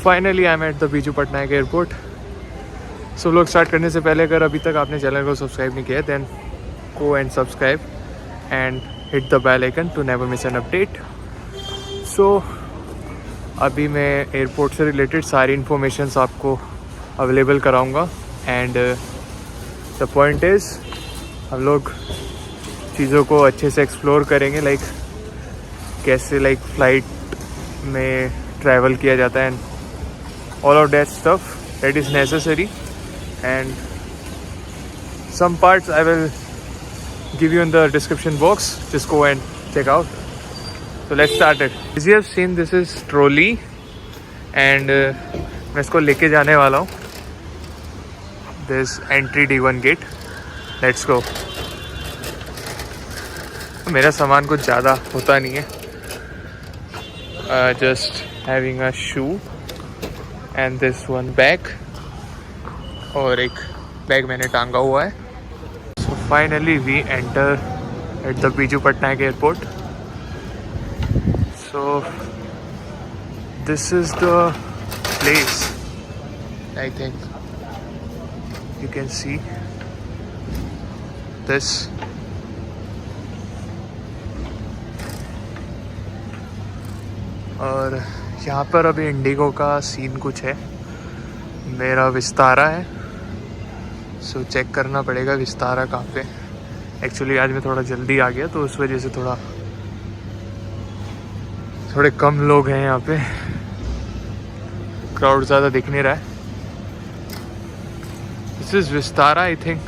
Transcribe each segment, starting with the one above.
Finally I am at the Biju Patnaik airport. So लोग start करने से पहले अगर अभी तक आपने चैनल को सब्सक्राइब नहीं किया then go and subscribe and hit the bell icon to never miss an update. So अभी मैं एयरपोर्ट से रिलेटेड सारी इन्फॉर्मेशंस आपको अवेलेबल कराऊंगा एंड द पॉइंट इज़ हम लोग चीज़ों को अच्छे से एक्सप्लोर करेंगे, लाइक कैसे लाइक फ़्लाइट में ट्रैवल किया जाता है and all of that stuff that is necessary and some parts I will give you in the description box. Just go and check out. So let's start it. As you have seen, this is trolley and मैं इसको लेके जाने वाला हूँ. This entry D1 gate. Let's go. मेरा सामान कुछ ज़्यादा होता नहीं है. Just having a shoe and this one bag और एक बैग मैंने टांगा हुआ है. So finally we enter at the Biju Patnaik airport. So this is the place. I think you can see this. और यहाँ पर अभी इंडिगो का सीन कुछ है. मेरा विस्तारा है, सो चेक करना पड़ेगा विस्तारा कहाँ पे. एक्चुअली आज मैं थोड़ा जल्दी आ गया तो उस वजह से थोड़े कम लोग हैं यहाँ पे. क्राउड ज़्यादा दिख नहीं रहा है. This is Vistara I think.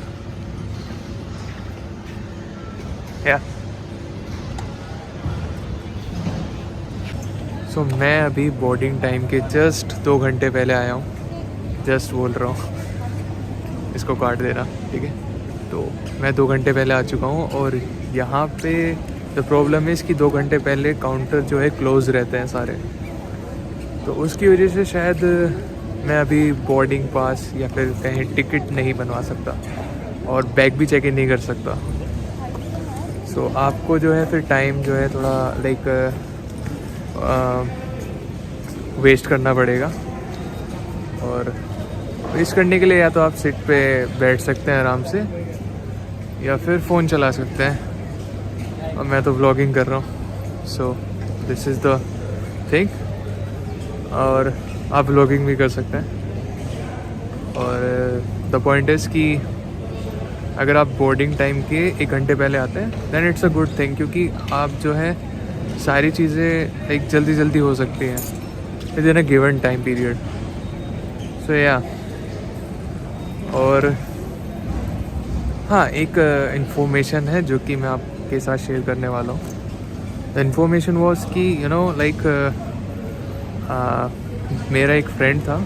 या सो मैं अभी बोर्डिंग टाइम के जस्ट 2 घंटे पहले आया हूँ. जस्ट बोल रहा हूँ, इसको काट देना, ठीक है. तो मैं 2 घंटे पहले आ चुका हूँ और यहाँ पे द प्रॉब्लम इज़ कि 2 घंटे पहले काउंटर जो है क्लोज़ रहते हैं सारे. तो उसकी वजह से शायद मैं अभी बोर्डिंग पास या फिर कहीं टिकट नहीं बनवा सकता और बैग भी चेक इन नहीं कर सकता. सो आपको जो है फिर टाइम जो है थोड़ा लाइक वेस्ट करना पड़ेगा. और वेस्ट करने के लिए या तो आप सीट पे बैठ सकते हैं आराम से या फिर फ़ोन चला सकते हैं. और मैं तो व्लॉगिंग कर रहा हूँ, सो दिस इज़ द थिंग. और आप व्लॉगिंग भी कर सकते हैं. और द पॉइंट इज़ कि अगर आप बोर्डिंग टाइम के 1 घंटे पहले आते हैं then it's a good thing, क्योंकि आप जो है सारी चीज़ें एक जल्दी हो सकती हैं within a given time period. So या और हाँ, एक इन्फॉर्मेशन है जो कि मैं आपके साथ शेयर करने वाला हूँ. द इन्फॉर्मेशन वॉज कि यू नो लाइक मेरा एक फ्रेंड था,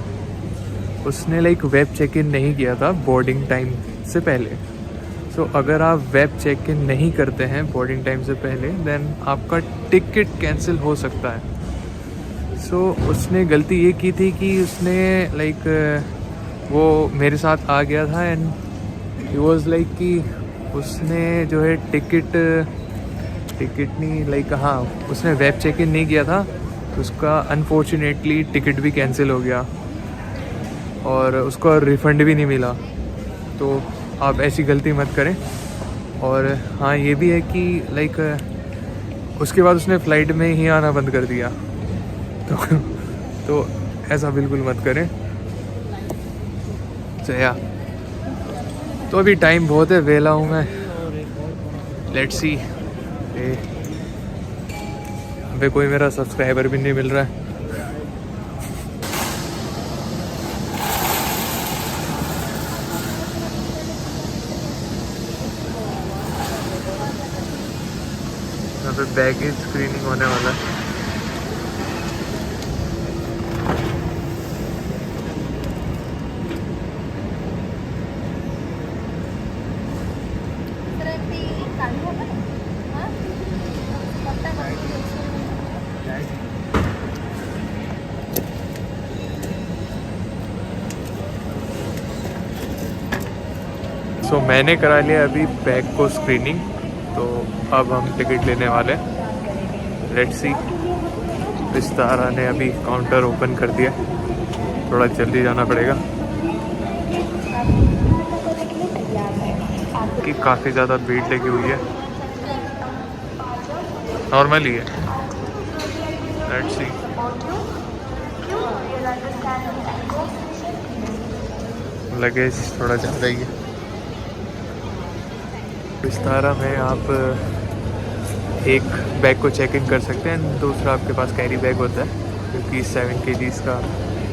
उसने लाइक वेब चेक इन नहीं किया था बोर्डिंग टाइम से पहले. सो अगर आप वेब चेक इन नहीं करते हैं बोर्डिंग टाइम से पहले देन आपका टिकट कैंसिल हो सकता है. सो उसने गलती ये की थी कि उसने लाइक वो मेरे साथ आ गया था एंड ही वाज लाइक कि उसने जो है टिकट नहीं लाइक हाँ उसने वेब चेक इन नहीं किया था. उसका अनफॉर्चुनेटली टिकट भी कैंसिल हो गया और उसको रिफ़ंड भी नहीं मिला. तो आप ऐसी गलती मत करें. और हाँ ये भी है कि लाइक उसके बाद उसने फ़्लाइट में ही आना बंद कर दिया. तो ऐसा बिल्कुल मत करें. या तो अभी टाइम बहुत है, वेला हूँ मैं. Let's see. अबे कोई मेरा सब्सक्राइबर भी नहीं मिल रहा है. यहाँ पे बैगेज स्क्रीनिंग होने वाला है. सो मैंने करा लिया अभी बैग को स्क्रीनिंग. तो अब हम टिकट लेने वाले. Let's see. विस्तारा ने अभी काउंटर ओपन कर दिया. थोड़ा जल्दी जाना पड़ेगा कि काफ़ी ज़्यादा भीड़ लगी हुई है। नॉर्मल ही है, लेट्स सी। लगेज थोड़ा ज़्यादा ही है। विस्तारा में आप एक बैग को चेक इन कर सकते हैं, दूसरा आपके पास कैरी बैग होता है क्योंकि 7 kgs का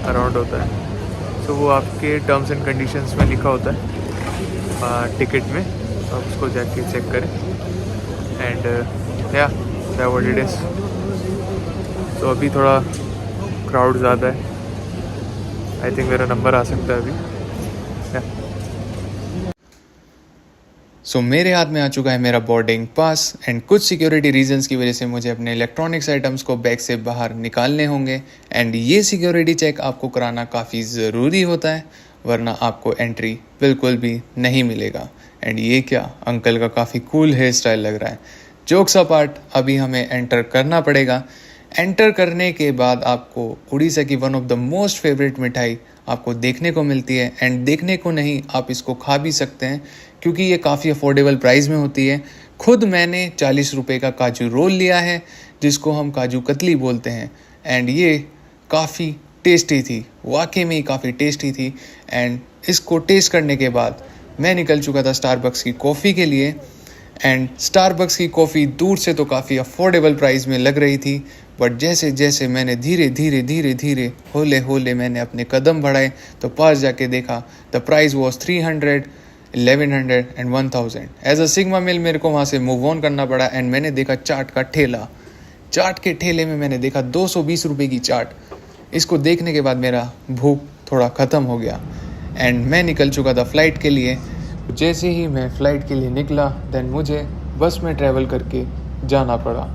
अराउंड होता है। तो वो आपके टर्म्स एंड कंडीशंस में लिखा होता है टिकट में, तो आप उसको जाके चेक करें। एंड या व्हाट इट इज़। तो अभी थोड़ा क्राउड ज़्यादा है, आई थिंक मेरा नंबर आ सकता है अभी। सो मेरे हाथ में आ चुका है मेरा बोर्डिंग पास एंड कुछ सिक्योरिटी रीजंस की वजह से मुझे अपने इलेक्ट्रॉनिक्स आइटम्स को बैग से बाहर निकालने होंगे। एंड ये सिक्योरिटी चेक आपको कराना काफ़ी ज़रूरी होता है, वरना आपको एंट्री बिल्कुल भी नहीं मिलेगा। एंड ये क्या, अंकल का काफ़ी कूल हेयर स्टाइल लग रहा है। जोक्स अपार्ट, अभी हमें एंटर करना पड़ेगा। एंटर करने के बाद आपको उड़ीसा की one of the most favourite मिठाई आपको देखने को मिलती है। एंड देखने को नहीं, आप इसको खा भी सकते हैं क्योंकि ये काफ़ी अफोर्डेबल प्राइस में होती है। खुद मैंने 40 रुपये का काजू रोल लिया है, जिसको हम काजू कतली बोलते हैं। एंड ये काफ़ी टेस्टी थी, वाकई में ही काफ़ी टेस्टी थी। एंड इसको टेस्ट करने के बाद मैं निकल चुका था स्टारबक्स की कॉफ़ी के लिए। एंड स्टारबक्स की कॉफ़ी दूर से तो काफ़ी अफोर्डेबल प्राइस में लग रही थी, बट जैसे जैसे मैंने धीरे धीरे होले होले मैंने अपने कदम बढ़ाए तो पास जाके देखा the price was 300, 1100 and 1000। As a sigma male मेरे को वहाँ से मूव ऑन करना पड़ा। एंड मैंने देखा चाट का ठेला। चाट के ठेले में मैंने देखा 220 रुपये की चाट। इसको देखने के बाद मेरा भूख थोड़ा ख़त्म हो गया एंड मैं निकल चुका था फ़्लाइट के लिए। जैसे ही मैं फ़्लाइट के लिए निकला, देन मुझे बस में ट्रैवल करके जाना पड़ा।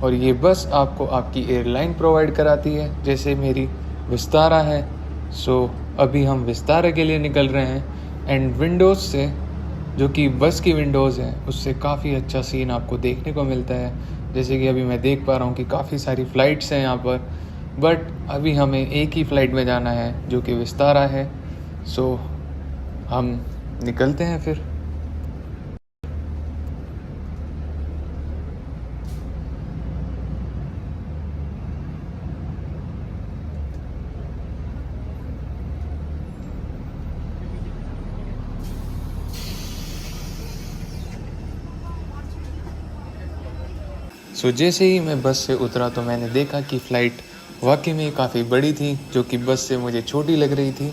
और ये बस आपको आपकी एयरलाइन प्रोवाइड कराती है, जैसे मेरी विस्तारा है। सो अभी हम विस्तारा के लिए निकल रहे हैं। एंड विंडोज़ से, जो कि बस की विंडोज़ है, उससे काफ़ी अच्छा सीन आपको देखने को मिलता है। जैसे कि अभी मैं देख पा रहा हूँ कि काफ़ी सारी फ़्लाइट्स हैं यहाँ पर, बट अभी हमें एक ही फ़्लाइट में जाना है जो कि विस्तारा है। सो हम निकलते हैं फिर। सो जैसे ही मैं बस से उतरा तो मैंने देखा कि फ़्लाइट वाकई में काफ़ी बड़ी थी, जो कि बस से मुझे छोटी लग रही थी।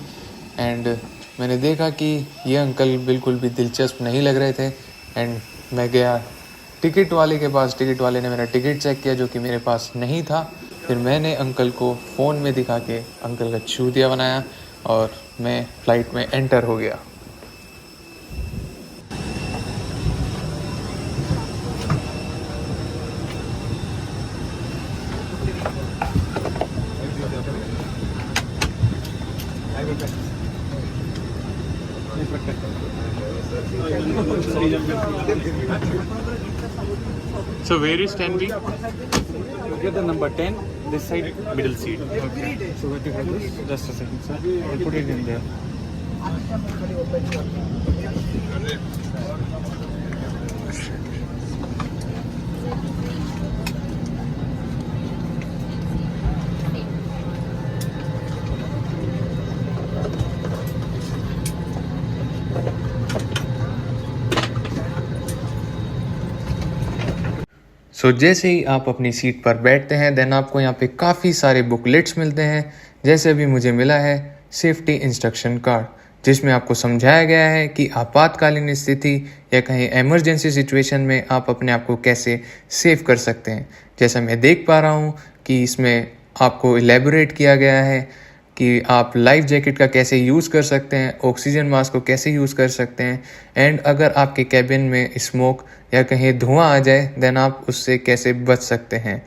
एंड मैंने देखा कि ये अंकल बिल्कुल भी दिलचस्प नहीं लग रहे थे। एंड मैं गया टिकट वाले के पास। टिकट वाले ने मेरा टिकट चेक किया, जो कि मेरे पास नहीं था। फिर मैंने अंकल को फ़ोन में दिखा के अंकल का चूतिया बनाया और मैं फ़्लाइट में एंटर हो गया। So where is 10B? Get the number 10, this side, middle seat. Okay. So where to get this? Just a second, sir. I'll put it in there. सो जैसे ही आप अपनी सीट पर बैठते हैं, देन आपको यहाँ पे काफ़ी सारे बुकलेट्स मिलते हैं। जैसे अभी मुझे मिला है सेफ्टी इंस्ट्रक्शन कार्ड, जिसमें आपको समझाया गया है कि आपातकालीन स्थिति या कहीं इमरजेंसी सिचुएशन में आप अपने आप को कैसे सेव कर सकते हैं। जैसा मैं देख पा रहा हूँ कि इसमें आपको इलेबोरेट किया गया है कि आप लाइफ जैकेट का कैसे यूज़ कर सकते हैं, ऑक्सीजन मास्क को कैसे यूज़ कर सकते हैं। एंड अगर आपके कैबिन में स्मोक या कहीं धुआं आ जाए, देन आप उससे कैसे बच सकते हैं।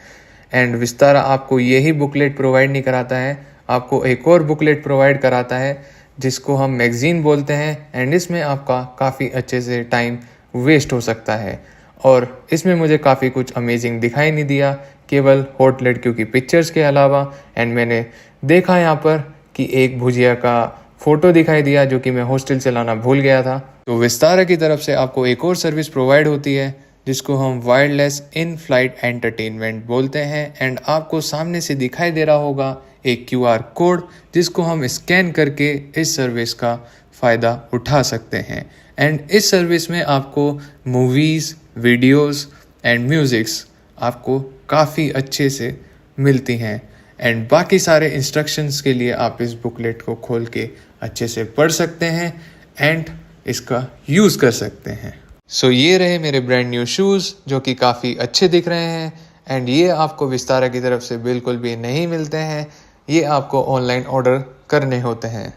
एंड विस्तारा आपको यही बुकलेट प्रोवाइड नहीं कराता है, आपको एक और बुकलेट प्रोवाइड कराता है जिसको हम मैगज़ीन बोलते हैं। एंड इसमें आपका काफ़ी अच्छे से टाइम वेस्ट हो सकता है। और इसमें मुझे काफ़ी कुछ अमेजिंग दिखाई नहीं दिया, केवल हॉट लड़कियों की पिक्चर्स के अलावा। एंड मैंने देखा यहाँ पर कि एक भुजिया का फ़ोटो दिखाई दिया जो कि मैं हॉस्टल चलाना भूल गया था। तो विस्तारा की तरफ से आपको एक और सर्विस प्रोवाइड होती है जिसको हम वायरलेस इन फ्लाइट एंटरटेनमेंट बोलते हैं। एंड आपको सामने से दिखाई दे रहा होगा एक QR कोड जिसको हम स्कैन करके इस सर्विस का फ़ायदा उठा सकते हैं। एंड इस सर्विस में आपको मूवीज़, वीडियोस एंड म्यूज़िक्स आपको काफ़ी अच्छे से मिलती हैं। एंड बाकी सारे इंस्ट्रक्शंस के लिए आप इस बुकलेट को खोल के अच्छे से पढ़ सकते हैं एंड इसका यूज़ कर सकते हैं। सो ये रहे मेरे ब्रांड न्यू शूज़ जो कि काफ़ी अच्छे दिख रहे हैं। एंड ये आपको विस्तारा की तरफ से बिल्कुल भी नहीं मिलते हैं, ये आपको ऑनलाइन ऑर्डर करने होते हैं।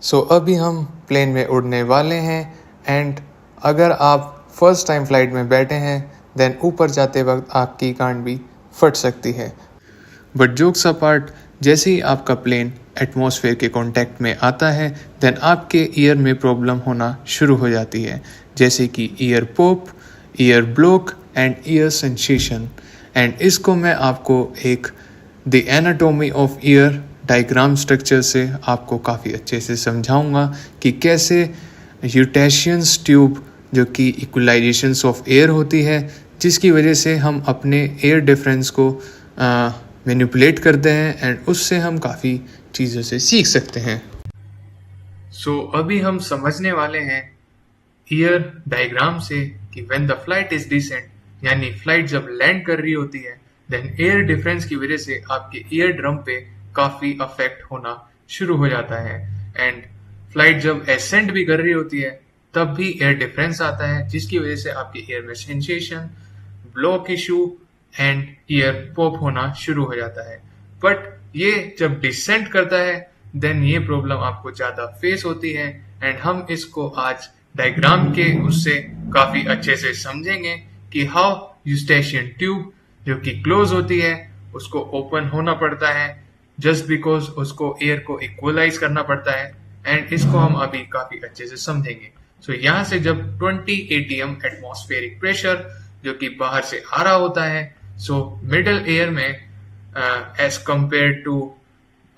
सो अभी हम प्लेन में उड़ने वाले हैं। एंड अगर आप फर्स्ट टाइम फ्लाइट में बैठे हैं देन ऊपर जाते वक्त आपकी गांड भी फट सकती है। बट जोक्स अपार्ट, जैसे ही आपका प्लेन एटमॉस्फेयर के कांटेक्ट में आता है देन आपके ईयर में प्रॉब्लम होना शुरू हो जाती है, जैसे कि year pop, year block and year sensation. And इसको मैं आपको एक the anatomy of year diagram structure से आपको काफ़ी अच्छे से समझाऊंगा कि कैसे यूटेशियंस ट्यूब जो कि इक्वलाइजेशंस ऑफ एयर होती है जिसकी वजह से हम अपने एयर डिफरेंस को मैनिपुलेट करते हैं एंड उससे हम काफ़ी चीज़ों से सीख सकते हैं। सो अभी हम समझने वाले हैं ईयर डायग्राम से कि when the flight is descent यानी फ्लाइट जब लैंड कर रही होती है देन एयर डिफरेंस की वजह से आपके ईयर ड्रम पे काफ़ी अफेक्ट होना शुरू हो जाता है। एंड फ्लाइट जब एसेंड भी कर रही होती है तब भी एयर डिफरेंस आता है जिसकी वजह से आपके ईयर में sensation, block issue and year pop होना शुरू हो जाता है। बट ये जब डिसेंट करता है देन ये प्रॉब्लम आपको ज़्यादा फेस होती है। एंड हम इसको आज डायग्राम के उससे काफ़ी अच्छे से समझेंगे कि हाउ यूस्टेशियन ट्यूब जो कि क्लोज होती है उसको ओपन होना पड़ता है जस्ट बिकॉज उसको एयर को इक्वलाइज करना पड़ता है। एंड इसको हम अभी काफ़ी अच्छे से समझेंगे। सो यहाँ से जब 20 atm एटमॉस्फेरिक प्रेशर जो कि बाहर से आ रहा होता है, सो मिडल एयर में as compare to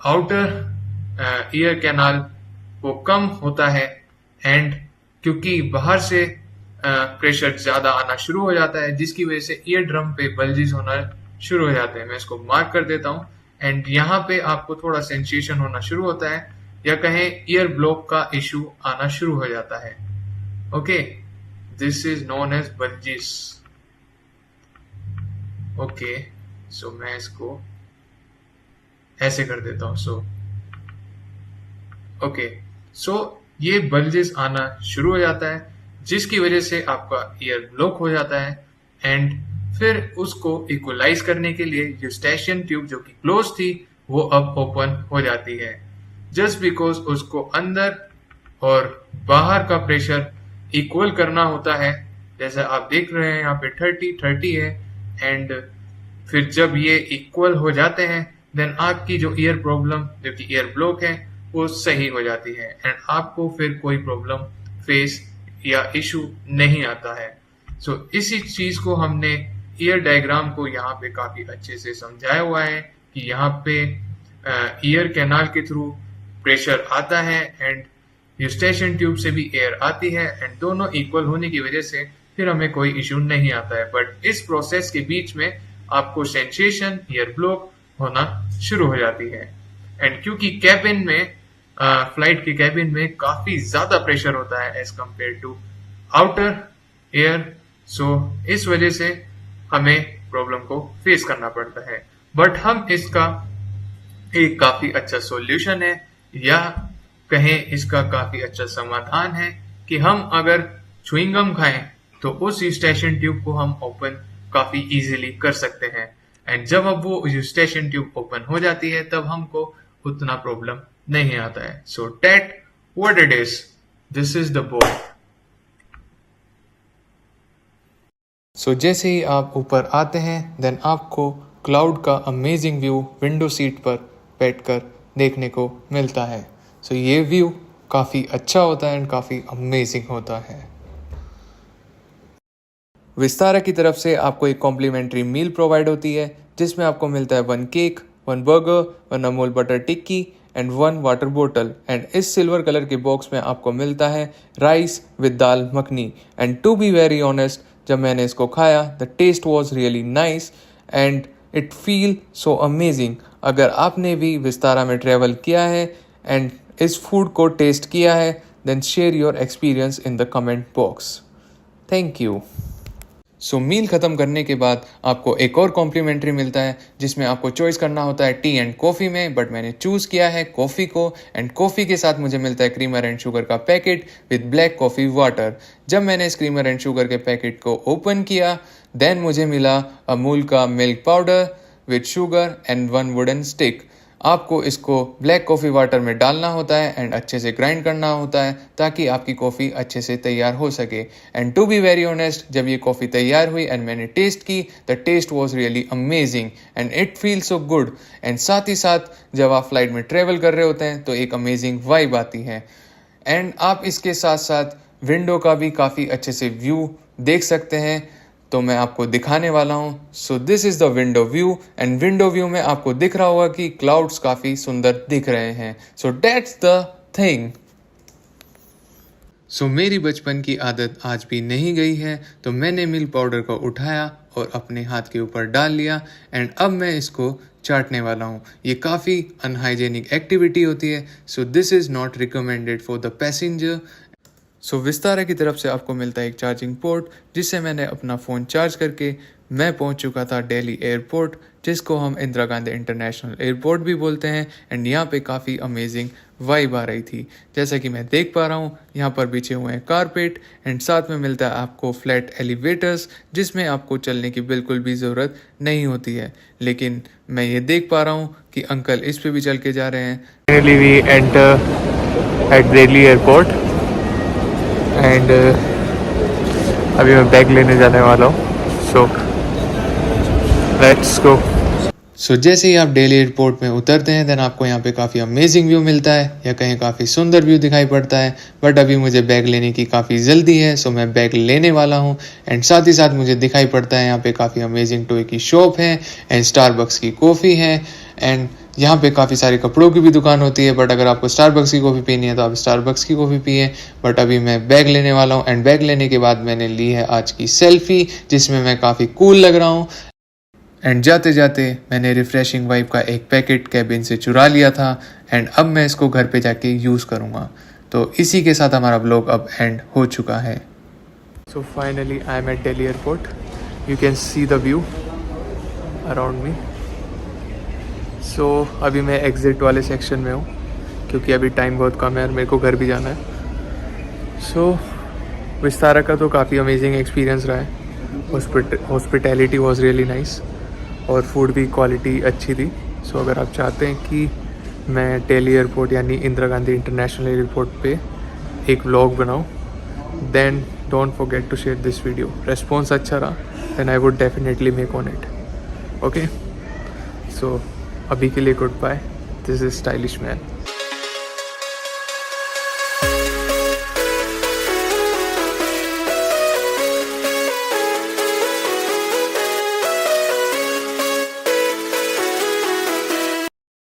outer ear canal वो कम होता है। एंड क्योंकि बाहर से प्रेशर ज्यादा आना शुरू हो जाता है जिसकी वजह से ईयर ड्रम पे बल्जेस होना शुरू हो जाते हैं। मैं इसको मार्क कर देता हूँ। एंड यहाँ पे आपको थोड़ा सेंसेशन होना शुरू होता है या कहें ईयर ब्लॉक का इशू आना शुरू हो जाता है। Okay, this is known as bulges. Okay, so मैं इसको ऐसे कर देता हूँ। सो ये बल्जेस आना शुरू हो जाता है जिसकी वजह से आपका ईयर ब्लॉक हो जाता है। एंड फिर उसको इक्वलाइज करने के लिए यूस्टेशियन ट्यूब जो कि क्लोज थी वो अब ओपन हो जाती है जस्ट बिकॉज उसको अंदर और बाहर का प्रेशर इक्वल करना होता है। जैसा आप देख रहे हैं यहाँ पे 30 है। एंड फिर जब ये इक्वल हो जाते हैं देन आपकी जो ईयर प्रॉब्लम जो कि ईयर ब्लॉक है वो सही हो जाती है एंड आपको फिर कोई प्रॉब्लम फेस या इशू नहीं आता है। सो इसी चीज को हमने ईयर डायग्राम को यहाँ पे काफी अच्छे से समझाया हुआ है कि यहाँ पे ईयर कैनाल के थ्रू प्रेशर आता है एंड यूस्टेशियन ट्यूब से भी एयर आती है एंड दोनों इक्वल होने की वजह से फिर हमें कोई इशू नहीं आता है। बट इस प्रोसेस के बीच में आपको सेंसेशन, ईयर ब्लॉक होना शुरू हो जाती है। एंड क्योंकि कैबिन में फ्लाइट के कैबिन में काफी ज्यादा प्रेशर होता है as compare to outer air, so इस वजह से हमें प्रॉब्लम को फेस करना पड़ता है। बट हम इसका एक काफी अच्छा सॉल्यूशन है या कहें इसका काफी अच्छा समाधान है कि हम अगर च्युइंगम खाएं तो उस यूस्टेशियन ट्यूब को हम ओपन काफी इजीली कर सकते हैं। एंड जब अब वो यूस्टेशियन ट्यूब ओपन हो जाती है तब हमको उतना प्रॉब्लम नहीं आता है। So that what it is, this is the ball. So जैसे ही आप ऊपर आते हैं देन आपको क्लाउड का अमेजिंग व्यू विंडो सीट पर बैठकर देखने को मिलता है। सो ये व्यू काफ़ी अच्छा होता है एंड काफ़ी अमेजिंग होता है। विस्तारा की तरफ से आपको एक कॉम्प्लीमेंट्री मील प्रोवाइड होती है जिसमें आपको मिलता है 1 cake, 1 burger, 1 Amul butter tikki and 1 water बोतल। एंड इस सिल्वर कलर के बॉक्स में आपको मिलता है rice with dal makhani. And to be very honest, जब मैंने इसको खाया the taste was really nice and it feel so amazing. अगर आपने भी विस्तारा में ट्रेवल किया है एंड इस फूड को टेस्ट किया है then share your experience in the comment box. Thank you. So meal ख़त्म करने के बाद आपको एक और कॉम्प्लीमेंट्री मिलता है जिसमें आपको चॉइस करना होता है टी एंड कॉफ़ी में, बट मैंने चूज़ किया है कॉफ़ी को। एंड कॉफ़ी के साथ मुझे मिलता है क्रीमर एंड शुगर का packet with black coffee water. जब मैंने इस क्रीमर एंड शुगर के पैकेट को ओपन किया देन मुझे मिला अमूल का milk powder with sugar and 1 wooden stick. आपको इसको ब्लैक कॉफ़ी वाटर में डालना होता है एंड अच्छे से ग्राइंड करना होता है ताकि आपकी कॉफ़ी अच्छे से तैयार हो सके। And to be very honest, जब ये कॉफ़ी तैयार हुई एंड मैंने टेस्ट की the taste was really amazing and it feel so good. And साथ ही साथ जब आप फ्लाइट में ट्रेवल कर रहे होते हैं तो एक अमेजिंग वाइब आती है। एंड आप इसके साथ साथ विंडो का भी काफ़ी अच्छे से व्यू देख सकते हैं, तो मैं आपको दिखाने वाला हूँ। सो this is the window view and window view में आपको दिख रहा होगा कि क्लाउड्स काफ़ी सुंदर दिख रहे हैं। So that's the thing. So मेरी बचपन की आदत आज भी नहीं गई है, तो मैंने मिल्क पाउडर को उठाया और अपने हाथ के ऊपर डाल लिया एंड अब मैं इसको चाटने वाला हूँ। ये काफ़ी अनहाइजेनिक एक्टिविटी होती है, so this is not recommended for the passenger. So Vistara की तरफ से आपको मिलता है एक चार्जिंग पोर्ट जिससे मैंने अपना फ़ोन चार्ज करके मैं पहुंच चुका था दिल्ली एयरपोर्ट, जिसको हम इंदिरा गांधी इंटरनेशनल एयरपोर्ट भी बोलते हैं। एंड यहाँ पे काफ़ी अमेजिंग वाइब आ रही थी। जैसा कि मैं देख पा रहा हूँ यहाँ पर बिछे हुए हैं कारपेट एंड साथ में मिलता है आपको फ्लैट एलिवेटर्स जिसमें आपको चलने की बिल्कुल भी ज़रूरत नहीं होती है। लेकिन मैं ये देख पा रहा हूँ कि अंकल इस पे भी चल के जा रहे हैं। Finally we enter at Delhi airport and अभी मैं बैग लेने जाने वाला हूँ, so let's go। सो जैसे ही आप दिल्ली एयरपोर्ट में उतरते हैं देन आपको यहाँ पे काफ़ी अमेजिंग व्यू मिलता है या कहीं काफ़ी सुंदर व्यू दिखाई पड़ता है। बट अभी मुझे बैग लेने की काफ़ी जल्दी है, सो मैं बैग लेने वाला हूँ। एंड साथ ही साथ मुझे दिखाई पड़ता है यहाँ पे काफ़ी अमेजिंग टॉय की शॉप है एंड स्टारबक्स की कॉफ़ी है एंड यहाँ पे काफ़ी सारे कपड़ों की भी दुकान होती है। बट अगर आपको स्टारबक्स की कॉफ़ी पीनी है तो आप स्टारबक्स की कॉफ़ी पिए। बट अभी मैं बैग लेने वाला हूँ एंड बैग लेने के बाद मैंने ली है आज की सेल्फी जिसमें मैं काफ़ी कूल लग रहा हूँ। एंड जाते जाते मैंने रिफ्रेशिंग वाइब का एक पैकेट कैबिन से चुरा लिया था एंड अब मैं इसको घर पे जाके यूज़ करूँगा। तो इसी के साथ हमारा ब्लॉग अब एंड हो चुका है। So finally I am at Delhi airport. You can see the view around me. So अभी मैं एग्ज़िट वाले सेक्शन में हूँ क्योंकि अभी टाइम बहुत कम है और मेरे को घर भी जाना है। So विस्तारा का तो काफ़ी अमेजिंग एक्सपीरियंस रहा है। हॉस्पिटैलिटी वॉज रियली नाइस और फूड भी क्वालिटी अच्छी थी। सो अगर आप चाहते हैं कि मैं दिल्ली एयरपोर्ट यानी इंदिरा गांधी इंटरनेशनल एयरपोर्ट पे एक व्लॉग बनाऊँ then don't forget to share this video. Response अच्छा रहा then I would definitely make on it. Okay, so अभी के लिए good bye. This is stylish man.